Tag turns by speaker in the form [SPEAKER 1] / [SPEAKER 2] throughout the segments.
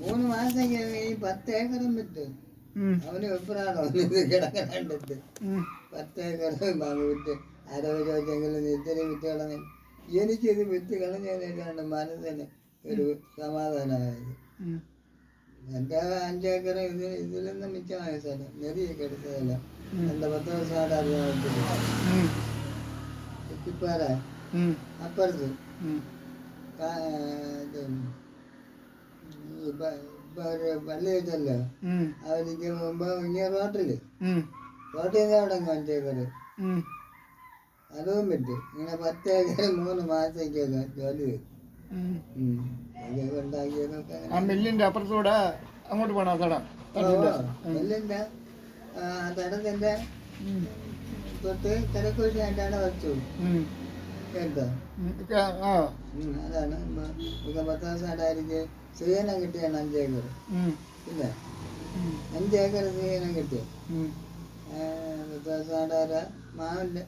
[SPEAKER 1] മൂന്ന് മാസം ഈ 10 ഏക്കറും വിറ്റ് അവന് വെപ്പറാണോ കിടക്കാൻ കണ്ടിട്ട് 10 ഏക്കറും വിറ്റ് ആരോഗ്യ ചോദിച്ചെങ്കിലും ഇത്തിരി വിറ്റ് കളഞ്ഞ എനിക്കിത് വിറ്റ് കളഞ്ഞതിനാണ് മനസ്സിന് ഒരു സമാധാനമായത്. എൻ്റെ 5 ഏക്കർ ഇതിൽ നിന്ന് മിച്ചമായ സ്ഥലം നെറിയൊക്കെ എടുത്തതല്ല. എൻ്റെ 10 ദിവസം കുറ്റിപ്പാറ അപ്പുറത്ത് ഒരു പള്ളി വെച്ചല്ലോ അവർക്ക് മുമ്പ് ഇങ്ങനെ റോട്ടിൽ നിന്ന് അവിടെ 5 ഏക്കർ അതും വിറ്റ് ഇങ്ങനെ 10 ഏക്കർ 3 മാസത്തേക്കൊക്കെ ജോലി
[SPEAKER 2] മില്ലിന്റെ അപ്പുറത്തൂടെ അങ്ങോട്ട് പോണ തടം
[SPEAKER 1] മില്ലിന്റെ തടത്തിന്റെ തൊട്ട് കിഴക്കോശായിട്ടാണ് വെച്ചു കേട്ടോ. അതാണ് ഇപ്പൊ 10 ദിവസം ആടായിരിക്കും സ്ത്രീധനം കിട്ടിയാണ് 5 ഏക്കർ. ഇല്ല 5 ഏക്കർ സ്ത്രീധനം കിട്ടി. 10 ദിവസം ആടാര മാവിന്റെ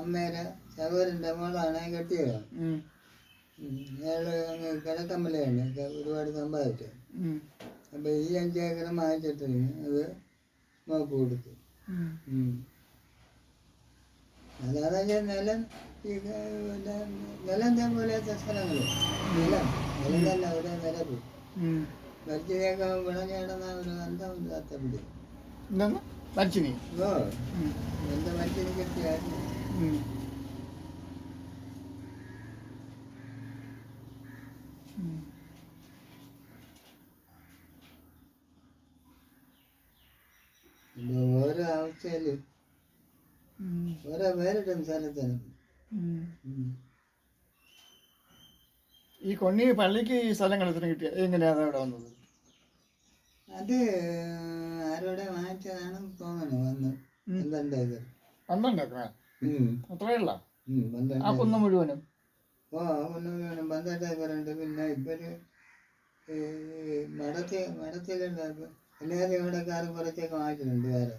[SPEAKER 1] അമ്മേരെ സഹോദരന്റെ മോളാണ് കെട്ടിയത്. അയാള് അങ്ങ് കിഴക്കമ്പലയാണ് ഒരുപാട് സമ്പാദിച്ചു. അപ്പൊ ഈ 5 ഏക്കർ വാങ്ങിച്ചിട്ടിരുന്നു അത് നോക്ക് കൊടുത്തു. അല്ലാതെ നിലം നിലം പോലത്തെ സ്ഥലങ്ങള് നിലം തന്നെ ഒരു നിരപ്പ് മരിച്ചതിനൊക്കെ വിളഞ്ഞു കിടന്ന ഒരു അന്തമില്ലാത്ത പിടി. ഓ എന്റെ മരിച്ചിന് കെട്ടിയായിരുന്നു. ഓരോ അവസ്ഥയില് ഓരോ പേരിട്ടും സ്ഥലത്തിന്.
[SPEAKER 2] ഈ കൊണ്ണി പള്ളിക്ക് ഈ സ്ഥലങ്ങൾ എത്ര കിട്ടിയ എങ്ങനെയാണ് അവിടെ വന്നത്?
[SPEAKER 1] അത് ആരോടെ വാങ്ങിച്ചതാണെന്ന് തോന്നണു. വന്ന് 12 ഏക്കർ.
[SPEAKER 2] 12 ഏക്കർ അത്രയുള്ള ആ കുന്ന് മുഴുവനും?
[SPEAKER 1] ഓ ആ കുന്ന് മുഴുവനും 12 ഏക്കറുണ്ട്. പിന്നെ ഇപ്പൊരു മഠത്തിലുണ്ട്. എല്ലാവരും ഇവിടെക്കാരും കുറച്ചൊക്കെ വാങ്ങിച്ചിട്ടുണ്ട് വേറെ.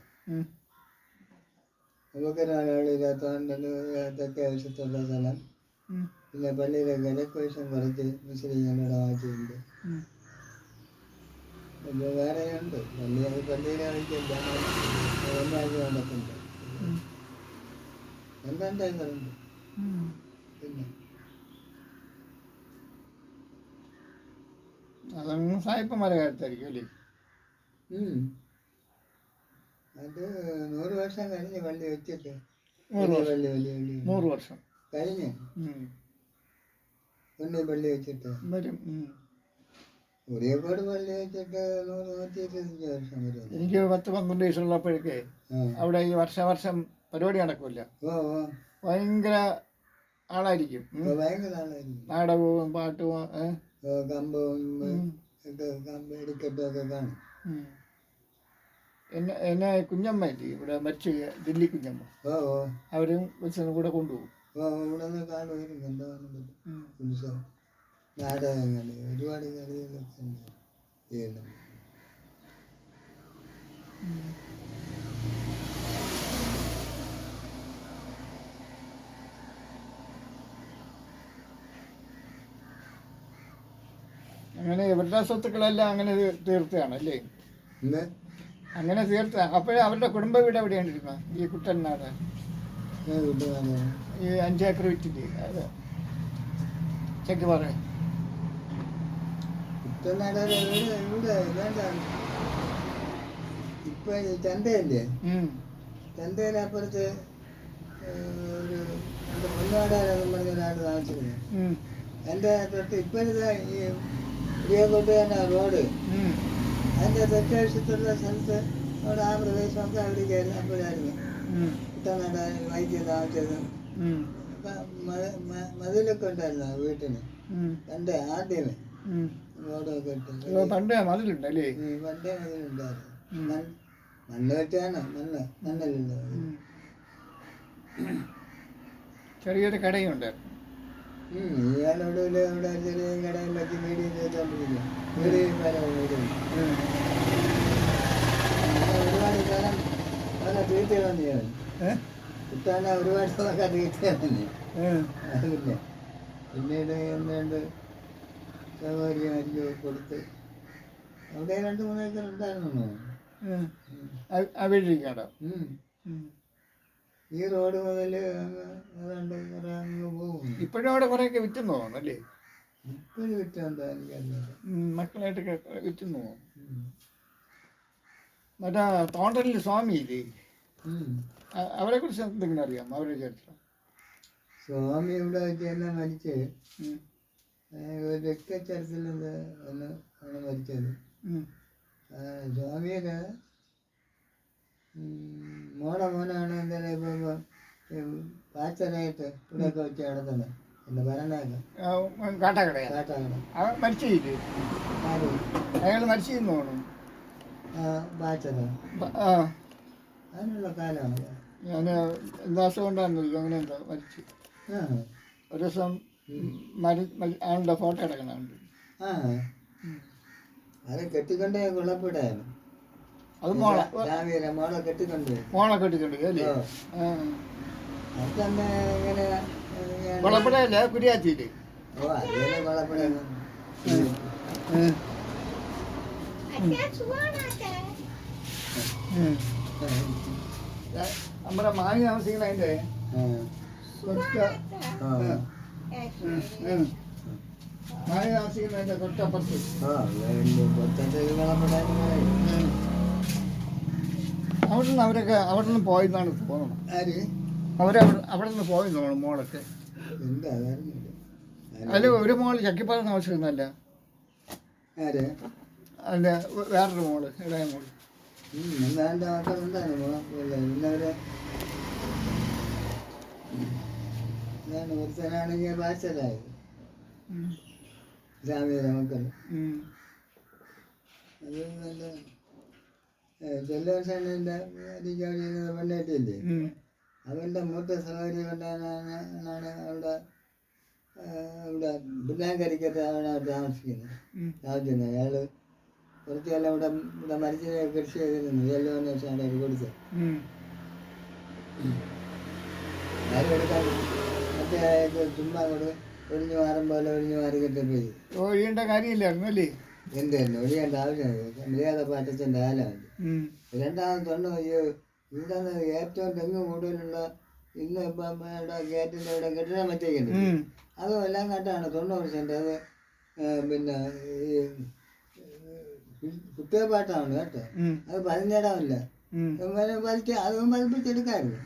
[SPEAKER 1] നമുക്ക് തെക്കേ വശത്തുള്ള സ്ഥലം പിന്നെ പള്ളിയിലെ കിഴക്ക് വശം കുറച്ച് മുസ്ലിങ്ങളുടെ വാങ്ങിച്ചിട്ടുണ്ട്. പിന്നെ വേറെയുണ്ട് പള്ളിയിലെ വാങ്ങിച്ചില്ല. ഒന്നാഴ്ച നടക്കുന്നുണ്ട് 12 ഏക്കറുണ്ട്. പിന്നെ
[SPEAKER 2] അതങ്ങ് സായിപ്പന്മാരെ കാര്യത്തായിരിക്കും അല്ലേ?
[SPEAKER 1] അത് 100 വർഷം കഴിഞ്ഞ് പള്ളി വെച്ചിട്ട്.
[SPEAKER 2] 100 വർഷം
[SPEAKER 1] കഴിഞ്ഞ് ഉണ്ണി പള്ളി വെച്ചിട്ട്
[SPEAKER 2] വരും.
[SPEAKER 1] ഉറിയക്കോട് പള്ളി വെച്ചിട്ട് 125 വർഷം വരും.
[SPEAKER 2] എനിക്ക് 10-12 വയസ്സുള്ളപ്പോഴേക്കേ അവിടെ ഈ വർഷം പരിപാടി നടക്കില്ല. ഭയങ്കര ആളായിരിക്കും. നാടകവും പാട്ടും
[SPEAKER 1] കമ്പവും വെടിക്കെട്ടും ഒക്കെ കാണും.
[SPEAKER 2] എന്നെ കുഞ്ഞമ്മ ഇല്ലേ ഇവിടെ മരിച്ചു ദില്ലി കുഞ്ഞമ്മ, അവരും കൊച്ചിനും കൂടെ കൊണ്ടുപോകും.
[SPEAKER 1] ഇവിടെ നിന്ന് കാണുമായിരുന്നു. എന്താണ് ഉത്സവം നാടകങ്ങൾ ഒരുപാട് കളികളൊക്കെ ചെയ്യണം.
[SPEAKER 2] അങ്ങനെ ഇവരുടെ സ്വത്തുക്കളെല്ലാം അങ്ങനെ തീർത്തയാണല്ലേ? അങ്ങനെ തീർത്ത. അപ്പോഴേ അവരുടെ കുടുംബ വീട് എവിടെയാണ്ടിരുന്ന ഈ കുട്ടനാട് ഈ 5 ഏക്കർ വിറ്റില്ലേ? അത് ചെക്കുപാറ
[SPEAKER 1] ഇപ്പൊ ചന്തയല്ലേ? ചന്തയിലപ്പുറത്ത് ഒരു പൊന്നാടാരെന്ന് പറഞ്ഞ ഒരാട് താമസിക്കുന്നു. എൻ്റെ തൊട്ട് ഇപ്പോഴത്തെ ഈ ഉരിയക്കോട്ട് തന്നെ റോഡ് അതിൻ്റെ തെറ്റുവശത്തുള്ള സ്ഥലത്ത് അവിടെ ആ പ്രദേശമൊക്കെ അവിടെ കയറി അപ്പോഴായിരുന്നു കുട്ടനാട് വൈദ്യം താമസിച്ചത്. മതിലൊക്കെ ഉണ്ടായിരുന്നു വീട്ടിന് പണ്ട് ആദ്യമേ റോഡൊക്കെ ഇട്ട്
[SPEAKER 2] പണ്ടേ മതിലുണ്ടല്ലേ?
[SPEAKER 1] പണ്ടേ മതിലുണ്ടായിരുന്നു. മണ്ണ് വെച്ചാണ് മണ്ണല്ലുണ്ട്.
[SPEAKER 2] ചെറിയൊരു കടയുണ്ടായിരുന്നു.
[SPEAKER 1] ഇയാളോട് ഇവിടെ ചെറിയ കടയിൽ വെച്ച് മീഡിയം ചെയ്തോണ്ടിരിക്കും. ഒരുപാട് കാലം അങ്ങനെ ട്രീറ്റ് ചെയ്താൽ മതിയാണ്. കുട്ടാന ഒരുപാട് കാലം ട്രീറ്റ് ചെയ്യാൻ തന്നെ. അതില്ല പിന്നീട് എന്തുകൊണ്ട് സൗകര്യം അരിഞ്ഞ് കൊടുത്ത് അവിടെ 2-3 ഏക്കർ ഉണ്ടായിരുന്നു.
[SPEAKER 2] ആ വീട്ടിലിരിക്കണ്ടോ?
[SPEAKER 1] ഈ റോഡ് മുതൽ ഏതാണ്ട് കുറെ അങ്ങ് പോകും.
[SPEAKER 2] ഇപ്പോഴും അവിടെ കുറേയൊക്കെ വിറ്റെന്ന് തോന്നുന്നല്ലേ?
[SPEAKER 1] ഇപ്പോഴും വിറ്റുണ്ടോ എനിക്കറിയില്ല.
[SPEAKER 2] മക്കളായിട്ടൊക്കെ വിറ്റെന്ന് തോന്നുന്നു. മറ്റേ തോണ്ടലിൽ സ്വാമിയില്ലേ, അവരെ കുറിച്ച് എന്തെങ്കിലും അറിയാമോ? അവരുടെ ചരിത്രം?
[SPEAKER 1] സ്വാമി ഇവിടെ വെച്ച് തന്നെ മരിച്ച് ഒരു രക്തച്ചരത്തിൽ ഒന്ന് ആണ് മരിച്ചത്. സ്വാമിയുടെ മോനാണ് എന്തായാലും ഇപ്പം പാച്ചനായിട്ട് ഇവിടെയൊക്കെ വെച്ച് നടത്തുന്നത്. എൻ്റെ ഭരണമൊക്കെ
[SPEAKER 2] കാട്ടാക്കട മരിച്ചില്ലേ? അയാൾ മരിച്ചെന്ന് തോന്നുന്നു.
[SPEAKER 1] പാച്ചന അതിനുള്ള കാലമാണ്.
[SPEAKER 2] ഞാൻ എന്താ അസുഖം ഉണ്ടായിരുന്നല്ലോ, അങ്ങനെ എന്താ മരിച്ചു. ഒരു ദിവസം ആളുടെ ഫോട്ടോ എടുക്കണുണ്ട്.
[SPEAKER 1] അത് കെട്ടിക്കൊണ്ടേ കുളപ്പിടായിരുന്നു.
[SPEAKER 2] അത് മോളെ
[SPEAKER 1] കെട്ടിക്കൊണ്ട്
[SPEAKER 2] അല്ലേ?
[SPEAKER 1] അതന്നെ ഇങ്ങനെ
[SPEAKER 2] കുളപ്പിടയല്ല, കുരിയാച്ചിയില്ലേ?
[SPEAKER 1] ഓ അതേ കുളപ്പിട.
[SPEAKER 2] നമ്മുടെ മാങ്ങി താമസിക്കുന്ന അതിൻ്റെ മാങ്ങി താമസിക്കുന്നതിൻ്റെ തൊട്ടപ്പുറത്ത് അവിടെ നിന്ന് അവരൊക്കെ അവിടെ നിന്ന് പോയെന്നാണ് തോന്നുന്നത്. അവിടെ നിന്ന് പോയെന്ന് തോന്നുന്നു മോളൊക്കെ. അല്ല, ഒരു മോള് ചക്കിപ്പാറ താമസിക്കുന്നല്ല, അല്ല വേറൊരു മോള്, ഇളയ മോള്.
[SPEAKER 1] ഒരുത്തനാണെങ്കിൽ ബാച്ചലായത് ജാമ്യയുടെ മക്കൾ. അത് നല്ല ചെല്ലുവർഷൻ്റെ പെണ്ണേറ്റില്ലേ, അവൻ്റെ മൂത്ത സഹോദരി കൊണ്ടാണ് ഇവിടെ ബുല്ലാങ്കരിക്കത്ത് അവനവിടെ താമസിക്കുന്നത്. അയാൾ കുറച്ച് കാലം ഇവിടെ മരിച്ചിനെ കൃഷി ചെയ്തിരുന്നു. ചെല്ലുവർഷാണ് അവർ കൊടുത്തത്. ആരും എടുക്കാൻ മറ്റേ ചുമ്മാ ഒഴിഞ്ഞു മാറും പോലെ ഒഴിഞ്ഞു മാറി കിട്ടപ്പോയി
[SPEAKER 2] ഒഴിയേണ്ട കാര്യമില്ലായിരുന്നു അല്ലേ?
[SPEAKER 1] എന്തായിരുന്നു ഒഴിയേണ്ട ആവശ്യമില്ല. മര്യാദ പാറ്റത്തിൻ്റെ കാലമാണ്. രണ്ടാമത് തൊണ്ണു ഇവിടെ ഏറ്റവും തെങ്ങ് കൂടുതലുള്ള ഇന്ന് ഇപ്പം ഇവിടെ ഗേറ്റിൻ്റെ ഇവിടെ കെട്ടിടം വെച്ചേക്കുണ്ട്. അതും എല്ലാം കണ്ടാണ് 90%. അത് പിന്നെ ഈ കുട്ടികപ്പാട്ടാണ് കേട്ടോ. അത് പതിഞ്ഞിടാമില്ല, അതും പതിപ്പിച്ചെടുക്കായിരുന്നു.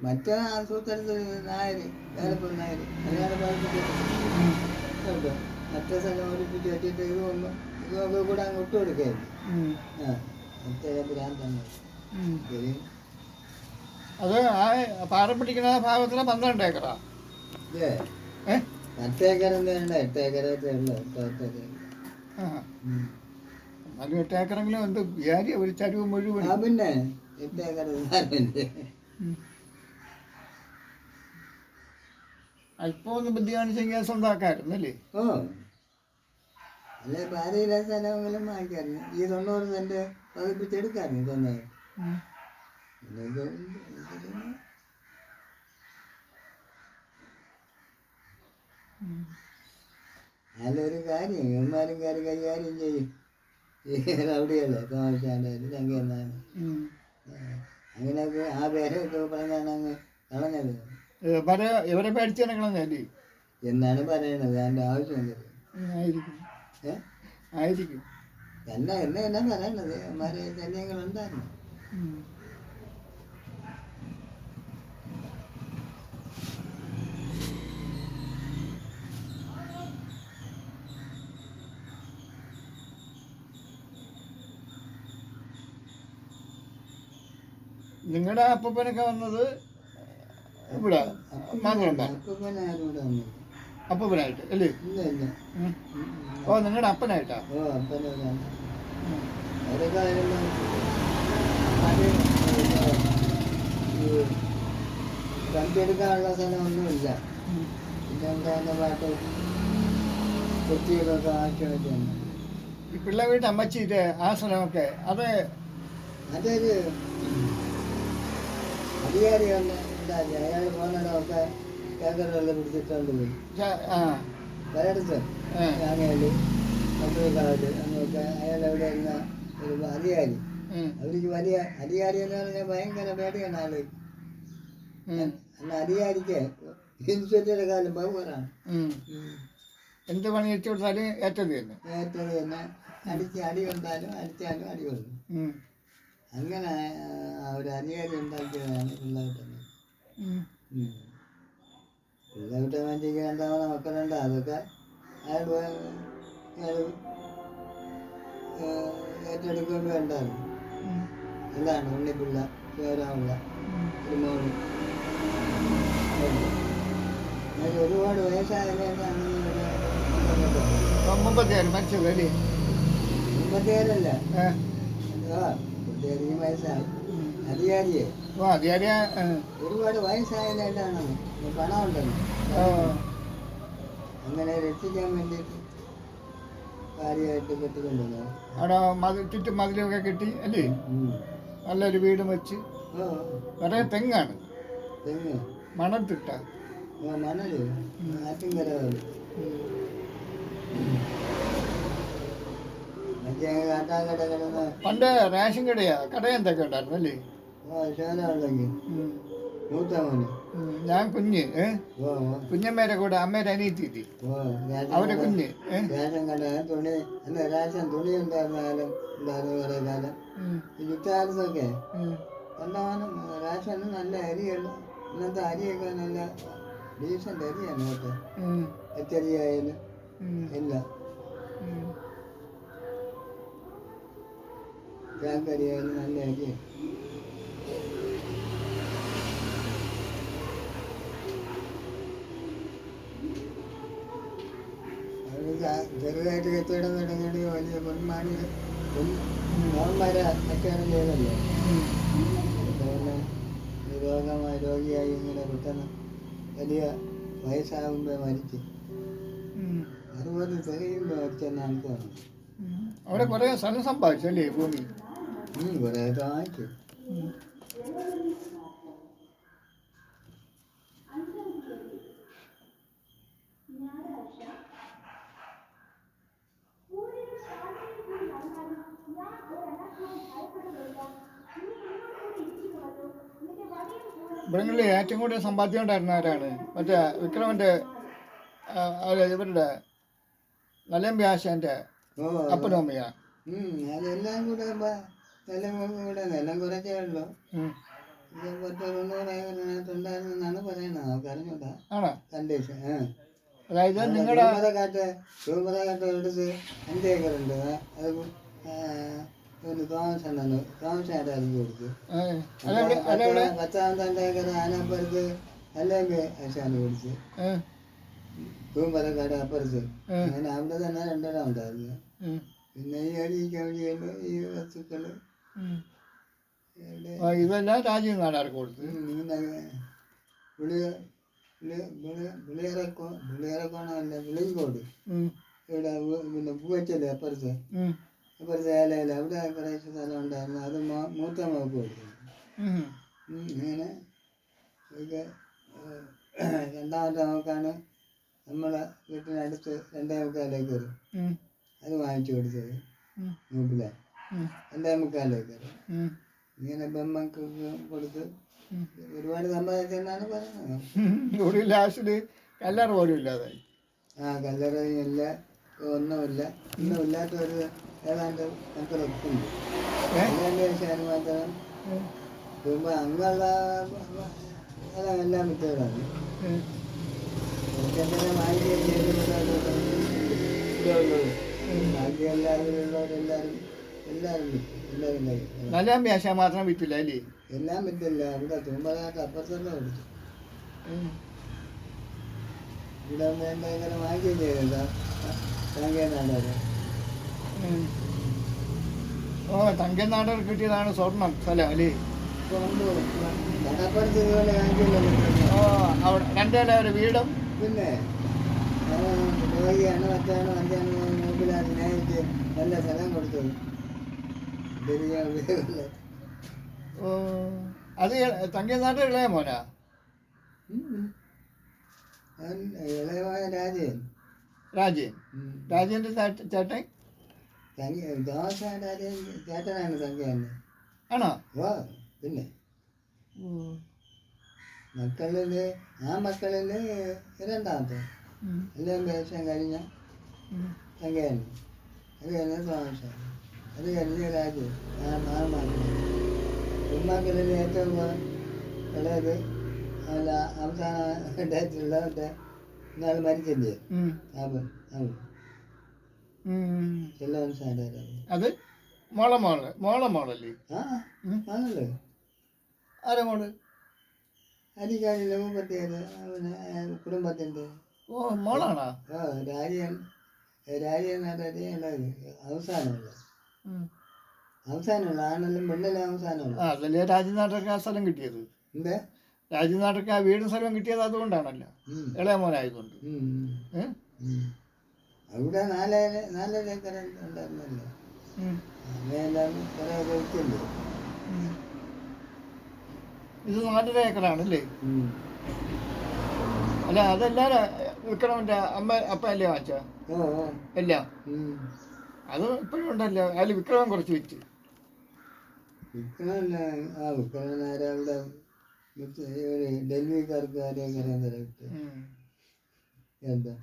[SPEAKER 1] മറ്റേ ആസൂത്രത്തിൽ നായർ വേലപ്പുറം നായർ അയാളെ പതിപ്പിച്ചെടുക്കും കേട്ടോ. മറ്റേ സ്ഥലം ഒളിപ്പിച്ച് വെച്ചിട്ട് ഇതൊക്കെ കൂടെ അങ്ങ് ഇട്ട് കൊടുക്കായിരുന്നു. മറ്റേ ഭ്രാന്താണ്.
[SPEAKER 2] അത് ആ പാറ പിടിക്കുന്ന ഭാഗത്തിന് 12 ഏക്കറാ.
[SPEAKER 1] ഇതേ 10 ഏക്കറൊന്നും വേണ്ട, 8 ഏക്കറൊക്കെ ഉള്ളു. 8
[SPEAKER 2] ഏക്കറെങ്കിലും എന്ത് വിചാരി ഒരു ചരിവ് മുഴുവൻ.
[SPEAKER 1] പിന്നെ 8 ഏക്കർ
[SPEAKER 2] അല്പം ഒന്ന് ബുദ്ധി കാണിച്ചെങ്കിൽ സ്വന്തമാക്കായിരുന്നു അല്ലേ?
[SPEAKER 1] ഓ അല്ലെ ഭാര്യയിലെ സ്ഥലമെങ്കിലും വാങ്ങിക്കായിരുന്നു. ഈ 90 സെന്റ് പതിപ്പിച്ചെടുക്കായിരുന്നു സ്വന്തമായി. നല്ലൊരു കാര്യം ഇവന്മാരും കയറി കൈകാര്യം ചെയ്യും. ഈ റൗഡിയല്ലേ തോമസാൻ്റെ ചങ്കെന്നാണ്. അങ്ങനെയൊക്കെ ആ പേരൊക്കെ പറഞ്ഞാണ് അങ്ങ് കളഞ്ഞത്.
[SPEAKER 2] ഇവരെ പേടിച്ചാണ് കളഞ്ഞല്ലേ
[SPEAKER 1] എന്നാണ് പറയണത്. അതിൻ്റെ ആവശ്യം
[SPEAKER 2] ആയിരിക്കും
[SPEAKER 1] എന്നാ പറയണത്. അവന്മാരെ ശല്യങ്ങളുണ്ടായിരുന്നു.
[SPEAKER 2] നിങ്ങളുടെ അപ്പൂപ്പനൊക്കെ വന്നത് ഇവിടെ അപ്പൂപ്പനായിട്ട് അല്ലേ? ഓ നിങ്ങളുടെ അപ്പനായിട്ടാ?
[SPEAKER 1] കണ്ടെടുക്കാനുള്ള സ്ഥലമൊന്നുമില്ല. പിന്നെ എന്താ പാട്ട് കൊച്ചിയൊക്കെ ആക്കി വെച്ചാണ്.
[SPEAKER 2] ഈ പിള്ളേ വീട്ട് അമ്മച്ചിട്ട് ആ സ്ഥലമൊക്കെ അതൊരു
[SPEAKER 1] അധികാരി ഉണ്ടാക്കി. അയാൾ പോകുന്നിടമൊക്കെ ഏക്കറെല്ലാം പിടിച്ചിട്ടുണ്ട് പോയി
[SPEAKER 2] ആ
[SPEAKER 1] പലയിടത്തും ഞാങ്ങയില് പട്ടൂർക്കാവില് അങ്ങനെയൊക്കെ അയാളെവിടെ ഇരുന്ന ഒരു അധികാരി. അവർക്ക് വലിയ അധികാരി എന്ന് പറഞ്ഞാൽ ഭയങ്കര പേടിയാണ് ആള്. അന്ന് അധികാരിക്ക് ഇൻസ്പെക്ടറുടെ കാലം ബഹുവറാണ്.
[SPEAKER 2] എന്ത് പണി വെച്ചു കൊടുത്താലും ഏറ്റത്
[SPEAKER 1] തന്നെ അടി കൊണ്ടാലും അടിച്ചാലും അടി കൊള്ളും. അങ്ങനെ ഒരു അധികാരി ഉണ്ടാക്കിയതാണ് പിള്ളേട്ടനെ. പിള്ളേട്ട വേണ്ടിക്ക് രണ്ടാമത് മക്കളുണ്ട്. അതൊക്കെ അയാൾ ഏറ്റെടുക്കേണ്ടി ഉണ്ടായിരുന്നു. അതാണ് ഉണ്ണിപ്പിള്ള പേരാമുള്ള ഒരു മോന്. ഒരുപാട്
[SPEAKER 2] വയസ്സായല്ലേ?
[SPEAKER 1] മുമ്പത്തേരല്ല, മുമ്പത്തേരിക്കും വയസ്സാകും. അധികാരിയെ ഒരുപാട് വയസ്സായതായിട്ടാണ് പണം ഉണ്ടല്ലോ. അങ്ങനെ രക്ഷിക്കാൻ വേണ്ടിയിട്ട് കാര്യമായിട്ട് കെട്ടിക്കൊണ്ടുവന്നു.
[SPEAKER 2] അവിടെ ചുറ്റും മതിലൊക്കെ കെട്ടി അല്ലേ? നല്ലൊരു വീടും വെച്ച്. കുറേ തെങ്ങാണ്.
[SPEAKER 1] തെങ്ങ്
[SPEAKER 2] മണത്തിട്ട
[SPEAKER 1] മണല് ആറ്റിൻകര കാട്ടാക്കട കിടന്ന്
[SPEAKER 2] പണ്ട് റേഷൻ കട എന്തൊക്കെ ഉണ്ടായിരുന്നു അല്ലേ?
[SPEAKER 1] ഉണ്ടെങ്കിൽ മൂത്ത മോന്
[SPEAKER 2] ഞാൻ കുഞ്ഞമ്മേരെ കൂടെ അമ്മേരെ അനിയത്തി അവരെ കുഞ്ഞ്
[SPEAKER 1] റേഷൻ കട തുണി അല്ല റേഷൻ തുണി ഉണ്ടായിരുന്ന കാലം ഉണ്ടായിരുന്നു. കുറേ കാലം വിറ്റാലത്തൊക്കെ കണ്ടമാനം റേഷന് നല്ല അരിയല്ല. ഇന്നത്തെ അരിയൊക്കെ നല്ല ഡീസൻ്റ് അരിയാണ് കേട്ടോ. പച്ചരിയായാലും എല്ലാം ചാക്കരിയായാലും നല്ല അരിയാണ്. ചെറുതായിട്ട് കെട്ടിടം തുടങ്ങിയിട്ട് വലിയ പൊന്മാണി മോന്മാരെ കച്ചവടം ചെയ്തല്ലോ. രോഗിയായി ഇങ്ങനെ പെട്ടെന്ന് വലിയ വയസ്സാകുമ്പോൾ മരിച്ചു. 60 തികയുമ്പോൾ മരിച്ചെന്നാണ് തോന്നുന്നത്.
[SPEAKER 2] അവിടെ കുറേ സ്ഥലം സമ്പാദിച്ചല്ലേ ഭൂമി?
[SPEAKER 1] കുറേയൊക്കെ വാങ്ങിച്ചു.
[SPEAKER 2] ഇവിടങ്ങളിൽ ഏറ്റവും കൂടുതൽ സമ്പാദ്യം ഉണ്ടായിരുന്നവരാണ് മറ്റേ വിക്രമൻ്റെ ഇവരുടെ നല്ലമ്പി ആശാൻ്റെ അപ്പനും അമ്മയാ.
[SPEAKER 1] അതെല്ലാം കൂടെ നിലം കുറച്ചേ ഉള്ളൂ. 90 ഏക്കറിനകത്തുണ്ടായിരുന്നെന്നാണ് പറയുന്നത്. നമുക്ക് അറിഞ്ഞൂടാ കണ്ടീഷൻ.
[SPEAKER 2] അതായത് നിങ്ങളുടെ
[SPEAKER 1] രൂപതകാട്ട് എടുത്ത് 5 ഏക്കറുണ്ട്. അത് തോമസായിട്ട് ഇറങ്ങി കൊടുത്തു. 10 ഏക്കർ ആനപ്പുറത്ത് അല്ലെങ്കിൽ ആശാന് കൊടുത്ത്. തൂമ്പലക്കാട് അപ്പുറത്ത് അങ്ങനെ അവിടെ തന്നെ 2 ഇടം ഉണ്ടായിരുന്നു. പിന്നെ ഈ അടിക്കുമ്പോൾ ഈ വസ്തുക്കള്
[SPEAKER 2] ഇതെല്ലാം രാജീവ് നാടാർക്ക് കൊടുത്ത്.
[SPEAKER 1] പുളിയറക്കോണമല്ല പുളിയങ്കോട് ഇവിടെ പിന്നെ പൂവച്ചല് അപ്പുറത്ത് ഏലയില അവിടെ കുറേശ്ശെ സ്ഥലം ഉണ്ടായിരുന്നു. അത് മൂത്ത മോക്ക് കൊടുത്തു. ഇങ്ങനെ ഇതൊക്കെ രണ്ടാമത്തെ മോക്കാണ് നമ്മളെ വീട്ടിനടുത്ത് 2.25 ഏക്കർ അത് വാങ്ങിച്ചു കൊടുത്തത്. മൂപ്പിലെ 2.25 ഏക്കർ ഇങ്ങനെ ബമ്മക്ക് കൊടുത്ത് ഒരുപാട് സമ്പാദിച്ചെന്നാണ് പറയുന്നത്.
[SPEAKER 2] ലാസ്റ്റില് കല്ലറ പോലും ഇല്ലാതായി.
[SPEAKER 1] കല്ലറയും ഇല്ല, ഒന്നുമില്ലാത്ത ഒരു ഏതാണ്ട് മക്കളൊക്കെ ഉണ്ട്. 2 മാത്രം ഇപ്പം അങ്ങുള്ള എല്ലാം വിറ്റവരാണ്. ബാക്കി എല്ലാവരും വിറ്റു.
[SPEAKER 2] നല്ല ആശ മാത്രം വിറ്റില്ല അല്ലേ?
[SPEAKER 1] എല്ലാം വിറ്റില്ല. ഇവിടെ തൂമ്പലാട്ട് അപ്പുറത്തന്നെ കൊടുത്തു. ഇവിടെ ഇങ്ങനെ വാങ്ങിക്കുകയും ചെയ്തില്ല. തങ്കേനാട്
[SPEAKER 2] തങ്കേനാട് കിട്ടിയതാണ് സ്വർണം സ്ഥലം അല്ലേ?
[SPEAKER 1] കടപ്പുറത്ത് ഇതുപോലെ വാങ്ങിക്കില്ല.
[SPEAKER 2] അവിടെ 2 നില ഒരു വീടും
[SPEAKER 1] പിന്നെ രോഗിയാണ് മറ്റാണ് അഞ്ചാണ് മൂപ്പിലാണ് സ്നേഹിച്ച് നല്ല സ്ഥലം കൊടുത്തത്.
[SPEAKER 2] അത് തങ്കേനാട് ഇളയ മോനാ?
[SPEAKER 1] അവൻ ഇളയമായ രാജയൻ.
[SPEAKER 2] രാജൻ.
[SPEAKER 1] ഉം.
[SPEAKER 2] രാജേൻ്റെ ചേട്ടൻ
[SPEAKER 1] ദോശ രാജൻ ചേട്ടനാണ് തങ്കയാണ്.
[SPEAKER 2] ആണോ?
[SPEAKER 1] ഓ പിന്നെ മക്കളിൽ ആ മക്കളിൽ രണ്ടാമത്തെ എല്ലാം വേഷം കഴിഞ്ഞ തങ്കയാണ്. അത് കഴിഞ്ഞ ദോശ, അത് കഴിഞ്ഞ രാജൻ. ഉമ്മാക്കളിൽ ഏറ്റവും ഇളയത് അല്ല അവസാന ഡേറ്റുള്ള മറ്റേ നാൾ മരിച്ചില്ലേ അവൻ ചെല്ലവൻ സാധാരണ.
[SPEAKER 2] അത് മോളല്ലേ?
[SPEAKER 1] ആ ആണല്ലോ.
[SPEAKER 2] ആരാ മോള്?
[SPEAKER 1] അരിക്കാടിലെ 37 അവന് കുടുംബത്തിൻ്റെ.
[SPEAKER 2] ഓ മോളാണോ?
[SPEAKER 1] ആ രാജൻ നടത്തി ഉള്ളത് അവസാനമുള്ള ആണെങ്കിലും പെണ്ണിലെ അവസാനമുള്ള.
[SPEAKER 2] അതല്ലേ രാജ്യനാട്ടൊക്കെ ആ സ്ഥലം കിട്ടിയത്.
[SPEAKER 1] എന്താ
[SPEAKER 2] രാജ്യനാട്ടൊക്കെ ആ വീടും സ്ഥലവും കിട്ടിയത് അതുകൊണ്ടാണല്ലോ, ഇളയ മോനായതുകൊണ്ട്.
[SPEAKER 1] അവിടെ 4 ഏക്കർ ഉണ്ടായിരുന്നല്ലോ. അങ്ങനെയെല്ലാം കുറേ വിൽക്കുന്നുണ്ട്.
[SPEAKER 2] ഇത് 4 ഏക്കറാണല്ലേ? അല്ല അതെല്ലാരും വിക്രമന്റെ അപ്പ അല്ലേ വാങ്ങിച്ച എല്ലാം? അത് ഇപ്പോഴും ഉണ്ടല്ലോ. അതിൽ വിക്രമൻ കുറച്ച് വിറ്റ്.
[SPEAKER 1] വിക്രമൻ ആരവിടെ ഡൽഹിക്കാർക്ക് ആരെങ്കിലും വിറ്റ്. എന്താ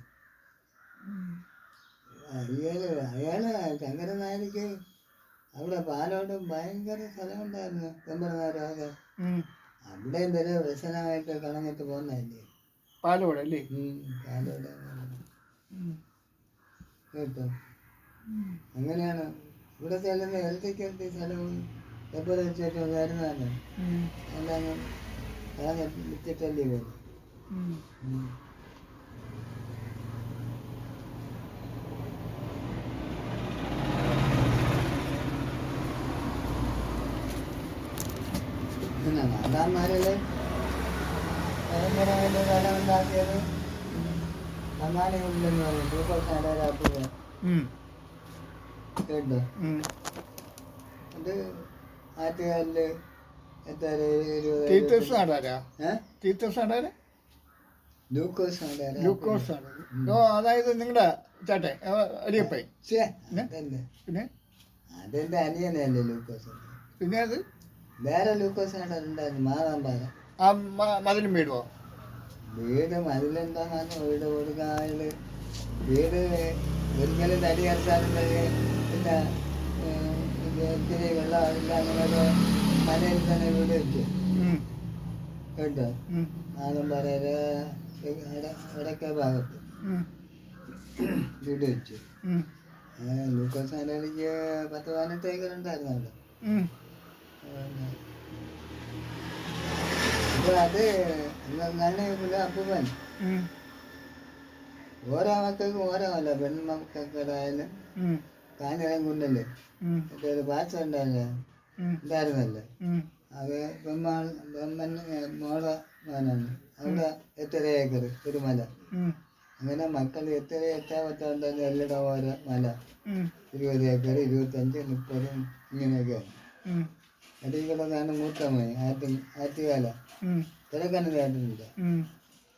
[SPEAKER 1] അയാള് ശങ്കരൻ നായർക്ക് അവിടെ പാലോട് ഭയങ്കര സ്ഥലമുണ്ടായിരുന്നു. വെമ്പനാരാകെ അവിടെ എന്തെങ്കിലും വ്യസനമായിട്ട് കളഞ്ഞിട്ട് പോകുന്നതല്ലേ
[SPEAKER 2] പാലോട് അല്ലേ?
[SPEAKER 1] പാലോട് കേട്ടോ. അങ്ങനെയാണ് ഇവിടെ ചെല്ലുന്ന ഇലക്ട്രിക്കൽ സ്ഥലവും എപ്പോൾ വെച്ചിട്ട് വരുന്നതാണ്. എല്ലാം കളഞ്ഞിട്ട് വിറ്റിട്ടല്ലേ പോകും. നാടാന്മാരിൽ ഭയങ്കരമായിട്ട് സ്ഥലമുണ്ടാക്കിയത് കങ്ങാണികളിലെന്ന് പറയും. ഭൂപ്രശ്നരാപ്പുക കേട്ടോ. അത് ആറ്റുകാലില് എത്ര
[SPEAKER 2] 20
[SPEAKER 1] ലൂക്കോസ്
[SPEAKER 2] അതായത് നിങ്ങളുടെ ചേട്ടൻ അരിയപ്പൈ.
[SPEAKER 1] പിന്നെ അതെന്റെ അനിയനല്ലേ ലൂക്കോസ്.
[SPEAKER 2] പിന്നെ അത്
[SPEAKER 1] വേറെ ലൂക്കോസ് ഉണ്ടായിരുന്നു മാതാമ്പാറ.
[SPEAKER 2] ആ മതിലും വീടുവോ?
[SPEAKER 1] വീട് മതിലെന്താന്ന് വീട് കൊടുക്കാല് വീട് ഒരിക്കലും തടി കറച്ചാലുള്ളത്. പിന്നെ ഒത്തിരി വെള്ളമില്ല. അങ്ങനെയൊക്കെ മലയിൽ തന്നെ വീട് വെച്ചു കേട്ടോ. മാതാമ്പാറയില് വടക്കേ ഭാഗത്ത് വീട് വെച്ചു. ലൂക്കോസ് ആലയ്ക്ക് 10-18 ഏക്കർ ഉണ്ടായിരുന്നല്ലോ. അത് ഞാനില്ല അപ്പൂപ്പൻ ഓരോ മക്കൾക്കും ഓരോ അല്ല. പെൺമക്കൾക്കായാലും കാഞ്ഞിരം കുന്നല് മറ്റേ ഒരു ഭാഷ ഉണ്ടായിരുന്നല്ലോ. അത് പെമ്മൻ മോള മോനാണ്. അവിടെ 8 ഏക്കർ ഒരു മല. അങ്ങനെ മക്കൾ എത്ര ഉണ്ടായിരുന്നു. എല്ലാം ഓരോ മല 20 ഏക്കർ 25 30 ഇങ്ങനെയൊക്കെയാണ്. അടികളൊക്കെയാണ് മൂത്ത മോൻ ആറ്റുകാല. കിഴക്കന് കേട്ടിട്ടില്ല.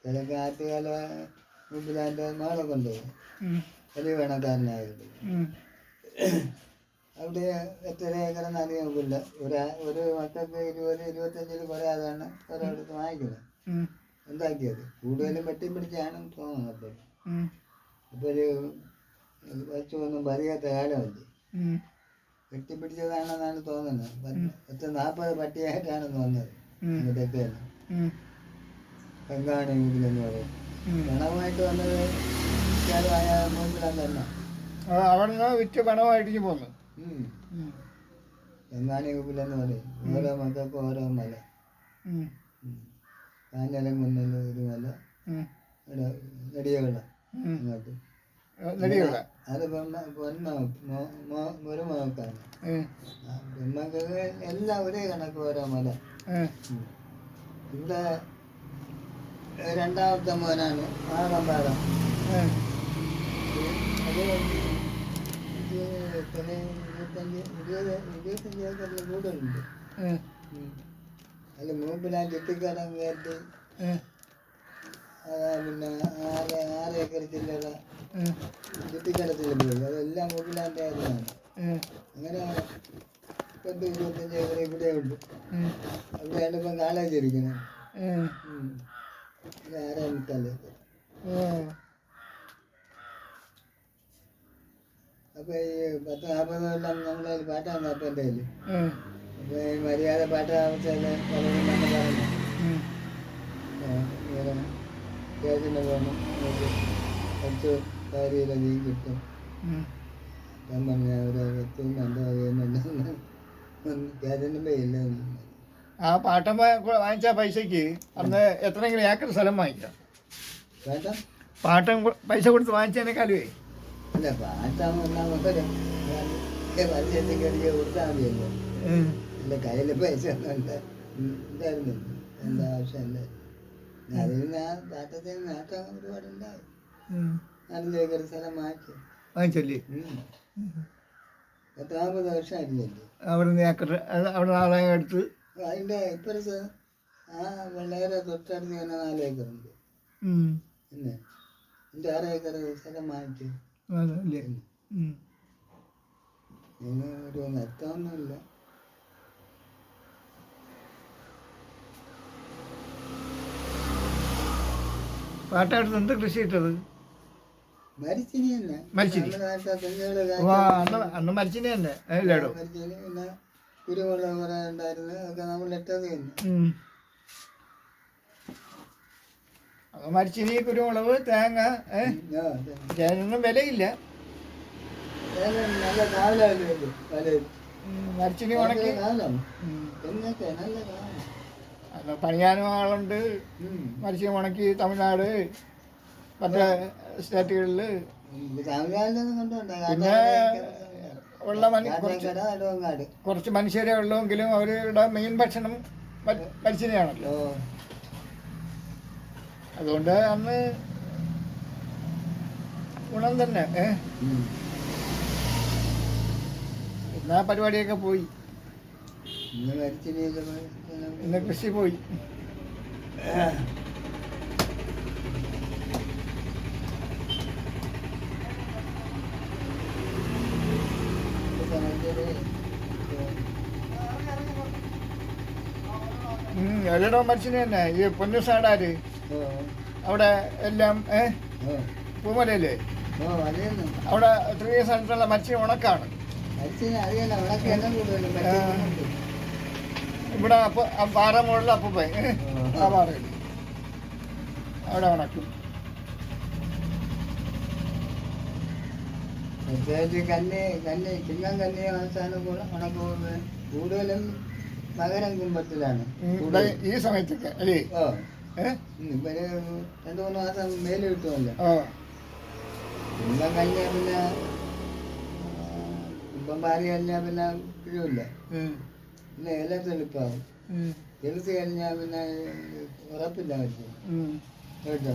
[SPEAKER 1] കിഴക്ക് ആറ്റുകാല മുമ്പിലാൻ്റെ മോളെ കൊണ്ടുപോയി വലിയ വേണക്കാരനായിരുന്നു. അവിടെ 8 ഏക്കറെന്ന് അറിയാൻ നോക്കില്ല. ഒരു മക്കൾക്ക് 20-25 കുറയാതാണ് ഒരിടത്ത് വാങ്ങിക്കുന്നത് ഉണ്ടാക്കിയത്. കൂടുതലും വെട്ടിപ്പിടിച്ചാണ് തോന്നുന്നത്. അപ്പോൾ ഒരു വച്ചൊന്നും പതിയാത്ത കാലമല്ലേ. വെട്ടിപ്പിടിച്ചതാണെന്നാണ് തോന്നുന്നത്. 40 പട്ടിയായിട്ടാണ് വന്നത് ഇതൊക്കെ. ബംഗാളി വീട്ടിലെന്ന് പറയും. പണമായിട്ട് വന്നത് മൂപ്പിലാണ് തന്നെ.
[SPEAKER 2] അവിടെ വിറ്റ് പണമായിട്ട് പോന്നു.
[SPEAKER 1] ബംഗാളി വീട്ടിലെന്ന് പറയും. ഓരോ മക്കൾക്ക് ഓരോ മല. കാഞ്ഞലം കുന്നിൽ ഒരു മല. നെടിയവെള്ളം അങ്ങോട്ട്. അത് ഒരു മകക്കാണ്. പെൺമക്കൾക്ക് എല്ലാം ഒരേ കണക്ക് ഓരോ മല. ഇവിടെ രണ്ടാമത്തെ മോനാണ് മാതമ്പാറ. അത് 25 ഏക്കറിൽ കൂടുതലുണ്ട്. അതിൽ മൂപ്പിലാ ചുറ്റിക്കടം കയറ്റി അതാ പിന്നെ 6 ഏക്കർ ചില്ലറ ചുറ്റിക്കടത്തിൽ പോയി. അതെല്ലാം മുകിലാൻ്റെ ആയിരുന്നു. അങ്ങനെ 25 ഏക്കർ ഇവിടെ ഉണ്ട്. അവിടെയാണ് ഇപ്പം കോളേജ് ഇരിക്കുന്നത്. 6.25 ഏക്കർ. അപ്പൊ ഈ 10-40 കൊല്ലം നമ്മളതിൽ പാട്ടാൻ അപ്പൻ്റെ കയ്യിൽ. അപ്പൊ ഈ മര്യാദ പാട്ടാവശ്യമൊക്കെ പലരും തന്നെ പറഞ്ഞു ഇങ്ങനെ കേസിന് പോകണം, നമുക്ക് കുറച്ച് കാര്യമില്ലെങ്കിൽ കിട്ടും. ഞാൻ പറഞ്ഞ ഒരു വ്യക്തിയും എൻ്റെ വകയെന്നല്ല കേസിന് പോയില്ല.
[SPEAKER 2] ആ പാട്ടം വാങ്ങിച്ച പൈസക്ക് അന്ന് എത്രയെങ്കിലും ഏക്കർ സ്ഥലം വാങ്ങിക്കാം.
[SPEAKER 1] വേണ്ട
[SPEAKER 2] പാട്ടം പൈസ കൊടുത്ത് വാങ്ങിച്ചതിനേക്കാളുവേ
[SPEAKER 1] അല്ല പാട്ടാകുമ്പോൾ നമുക്കൊരു പൈസ കടിക്കുക കൊടുത്താൽ മതിയല്ലോ. എൻ്റെ കയ്യിൽ പൈസ ഒന്നും ഉണ്ടായിരുന്നില്ല. എന്താ ആവശ്യമല്ല. അതിൽ ഞാൻ പാട്ടത്തിൽ നേട്ടം ഒരുപാടുണ്ടായി. 5 ഏക്കർ സ്ഥലം വാങ്ങിച്ചല്ലേ. 40 വർഷമായിട്ടില്ലേ
[SPEAKER 2] അവിടെ നിന്ന് ഏക്കർ അവിടെ ആദായം എടുത്ത്.
[SPEAKER 1] അതിൻ്റെ ഇപ്പുറത്ത് ആ വളരെ തൊട്ടടുത്ത് തന്നെ 4 ഏക്കറുണ്ട്. പിന്നെ എൻ്റെ 6 ഏക്കർ സ്ഥലം വാങ്ങിച്ചു. ഇന്ന് ഒരു നഷ്ടമൊന്നുമില്ല.
[SPEAKER 2] പാട്ടടുത്ത് എന്ത് കൃഷി ഇട്ടത്?
[SPEAKER 1] മരിച്ചിനി തന്നെ.
[SPEAKER 2] അന്ന് മരിച്ചിനി തന്നെ എല്ലായിടും.
[SPEAKER 1] പിന്നെ കുരുമുളക് കുറെ ഉണ്ടായിരുന്നു. അതൊക്കെ നമ്മൾ ഇട്ടത് തന്നെ.
[SPEAKER 2] അത് മരിച്ചിനി, കുരുമുളക്, തേങ്ങ. ഇതിനൊന്നും വിലയില്ല.
[SPEAKER 1] നല്ല കാവലല്ലേ
[SPEAKER 2] മരിച്ചിനി ഉണക്കി
[SPEAKER 1] നല്ല
[SPEAKER 2] പണിയാനും ആളുണ്ട്. മരിച്ചിനി ഉണക്കി തമിഴ്നാട് മറ്റേ സ്റ്റേറ്റുകളിൽ. പിന്നെ ഉള്ള കുറച്ച് മനുഷ്യരെ ഉള്ളെങ്കിലും അവരുടെ മെയിൻ ഭക്ഷണം മരിച്ചിനെയാണല്ലോ. അതുകൊണ്ട് അന്ന് ഗുണം തന്നെ. എന്നാ പരിപാടിയൊക്കെ പോയി. ഇന്ന് കൃഷി പോയി. എല്ലായിടവും മരിച്ചിന് തന്നെ. ഈ പൊന്നുസാടാര് അവിടെ എല്ലാം പൂമലയില്ലേ, അവിടെ 3 സ്ഥലത്തുള്ള മരിച്ചിന് ഉണക്കാണ്. ഇവിടെ പാറ മുകളിൽ അപ്പൂപ്പൻ ആ പാറയിൽ അവിടെ ഉണക്കും.
[SPEAKER 1] പ്രത്യേകിച്ച് ചിങ്ങം അവസാനം ഉണക്ക് കൂടുതലും മകരം കുംഭത്തിലാണ്
[SPEAKER 2] ഈ സമയത്തൊക്കെ അല്ലേ.
[SPEAKER 1] ഇപ്പൊ 2-3 മാസം മേല് കിട്ടുമല്ലോ. ചിങ്ങം കഴിഞ്ഞാൽ പിന്നെ കുംഭം പാറി കഴിഞ്ഞാൽ പിന്നെ കിഴില്ല. പിന്നെ ഇല തെളിപ്പാവും. തെളിച്ച് കഴിഞ്ഞാൽ പിന്നെ ഉറപ്പില്ല പറ്റും കേട്ടോ.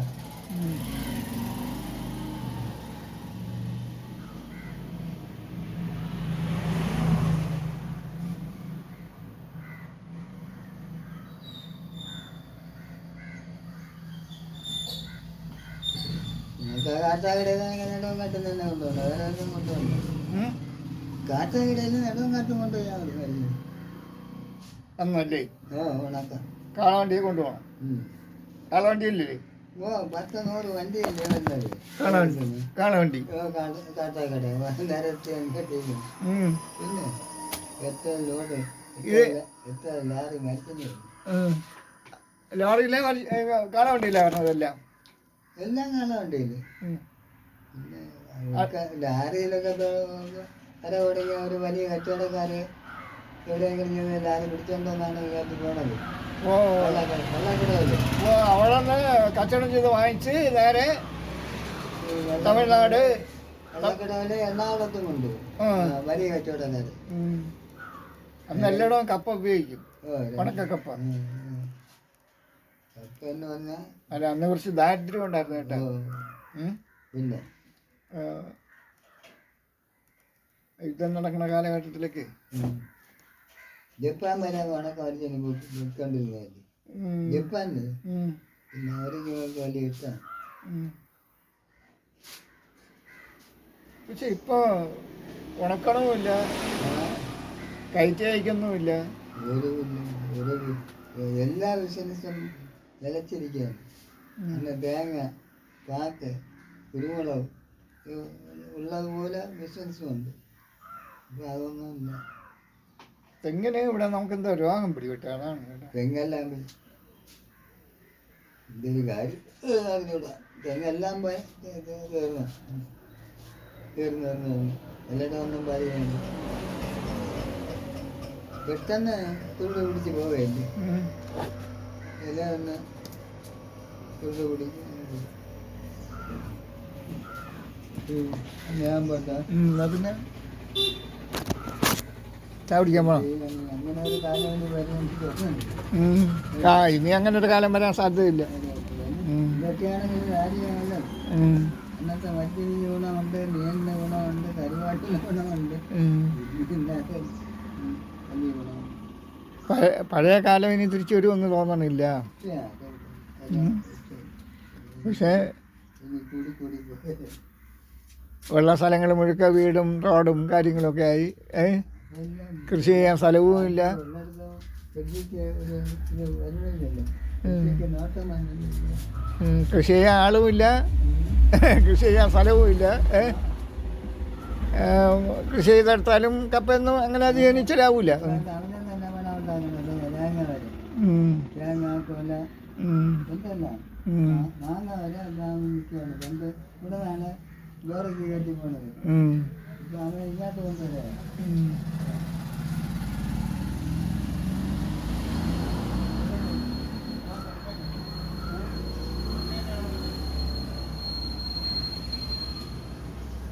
[SPEAKER 1] കാറ്റാക്കിടയിൽ നെടവും കാട്ടും തന്നെ കൊണ്ടുപോകണം. വേറെ ഒന്നും കൊണ്ടുപോകണ്ട. കാറ്റാക്കിടയിൽ നെടവും കാട്ടും കൊണ്ടുപോയാൽ മതി മരുന്ന്.
[SPEAKER 2] അന്നല്ലേ
[SPEAKER 1] ഉണക്കാം.
[SPEAKER 2] കാളവണ്ടിയെ കൊണ്ടുപോകണം. കാളവണ്ടിയല്ലേ?
[SPEAKER 1] 10-100 വണ്ടിയല്ലേ വരുന്നത്.
[SPEAKER 2] കാളവണ്ടി
[SPEAKER 1] കാറ്റാക്കട നേരത്തെ കെട്ടിയിരിക്കും. പിന്നെ എത്ര ലോഡ് എത്ര ലാറി മരത്തിന്
[SPEAKER 2] ലോറിയിലെ കാളവണ്ടിയില്ലേ പറഞ്ഞതെല്ലാം
[SPEAKER 1] എല്ലാം കാളവണ്ടിയില്. പിന്നെ ലാറിയിലൊക്കെ കര തുടങ്ങിയ ഒരു വലിയ കച്ചവടക്കാര് എവിടെയെങ്കിലും ചെന്ന് ലാറി പിടിച്ചോണ്ടെന്നാണ് വിചാരിച്ച് പോണത്.
[SPEAKER 2] അവിടെ നിന്ന് കച്ചവടം ചെയ്ത് വാങ്ങിച്ച് നേരെ തമിഴ്നാട്
[SPEAKER 1] വെള്ളക്കടവില് എറണാകുളത്തും ഉണ്ട് വലിയ കച്ചവടക്കാര്.
[SPEAKER 2] അന്ന് എല്ലായിടവും കപ്പ ഉപയോഗിക്കും. ഉണക്കക്കപ്പ.
[SPEAKER 1] കപ്പ എന്ന് പറഞ്ഞാൽ
[SPEAKER 2] അല്ല, അന്ന് കുറച്ച് ദാരിദ്ര്യം ഉണ്ടായിരുന്നു കേട്ടോ.
[SPEAKER 1] പിന്നെ
[SPEAKER 2] യുദ്ധം നടക്കുന്ന കാലഘട്ടത്തിലേക്ക്
[SPEAKER 1] ജപ്പാൻ വരെ ഉണക്കം അടിച്ചു വിൽക്കൊണ്ടിരുന്നതല്ലേ. ജപ്പാനില് പിന്നെ അവർക്ക് വലിയ ഇഷ്ടമാണ്.
[SPEAKER 2] പക്ഷെ ഇപ്പോൾ ഉണക്കണവുമില്ല, കയറ്റി അയക്കൊന്നുമില്ല.
[SPEAKER 1] എല്ലാ ബിസിനസ്സും നിലച്ചിരിക്കുകയാണ്. പിന്നെ തേങ്ങ, കാക്ക്, കുരുമുളക് ഉള്ളതുപോലെ ബിസിനസ്സും ഉണ്ട്. ഇപ്പം അതൊന്നുമില്ല.
[SPEAKER 2] തെങ്ങിന് ഇവിടെ നമുക്ക് എന്താ രോഗം പിടിപെട്ട അതാണ്.
[SPEAKER 1] തെങ്ങെല്ലാം എന്തൊരു കാര്യം അറിഞ്ഞൂടാ. തെങ്ങെല്ലാം പോയി തീർന്നു എല്ലായിടും ഒന്നും പറയുന്നുണ്ട്. പെട്ടെന്ന് തുള്ളി പിടിച്ച് പോവുകയല്ലേ, ഇല ഒന്ന് തുള്ളി പിടിച്ച് ഞാൻ പോട്ടെ.
[SPEAKER 2] പിന്നെ ചായ കുടിക്കാൻ പോകണം.
[SPEAKER 1] അങ്ങനെ ഒരു കാലം ഇനി വരുമെന്ന് തോന്നുന്നുണ്ട്.
[SPEAKER 2] ഇനി അങ്ങനെ ഒരു കാലം വരാൻ സാധ്യതയില്ല.
[SPEAKER 1] ഇതൊക്കെയാണെങ്കിൽ കാര്യമാണല്ലോ. അന്നത്തെ മറ്റൊരു ഗുണമുണ്ട്, മീനിന് ഗുണമുണ്ട്, കരുവാട്ടിന് ഗുണമുണ്ട്, വലിയ ഗുണമുണ്ട്.
[SPEAKER 2] പഴയ കാലം ഇനി തിരിച്ചു വരുമെന്ന് തോന്നണില്ല. പക്ഷേ ഉള്ള സ്ഥലങ്ങൾ മുഴുക്ക വീടും റോഡും കാര്യങ്ങളൊക്കെ ആയി. കൃഷി ചെയ്യാൻ സ്ഥലവും ഇല്ല. കൃഷി ചെയ്യാൻ ആളുമില്ല, കൃഷി ചെയ്യാൻ സ്ഥലവും ഇല്ല. കൃഷി ചെയ്തെടുത്താലും കപ്പൊന്നും അങ്ങനെ അധികം ഇച്ചിരാവൂല.
[SPEAKER 1] മാങ്ങ വരെ എല്ലാം നിൽക്കുകയാണ്. പണ്ട് ഇവിടെ വേണേൽ വേറെ കയറ്റി പോണത്. ഇപ്പം അങ്ങനെ ഇല്ലാത്ത കൊണ്ടുവരാ.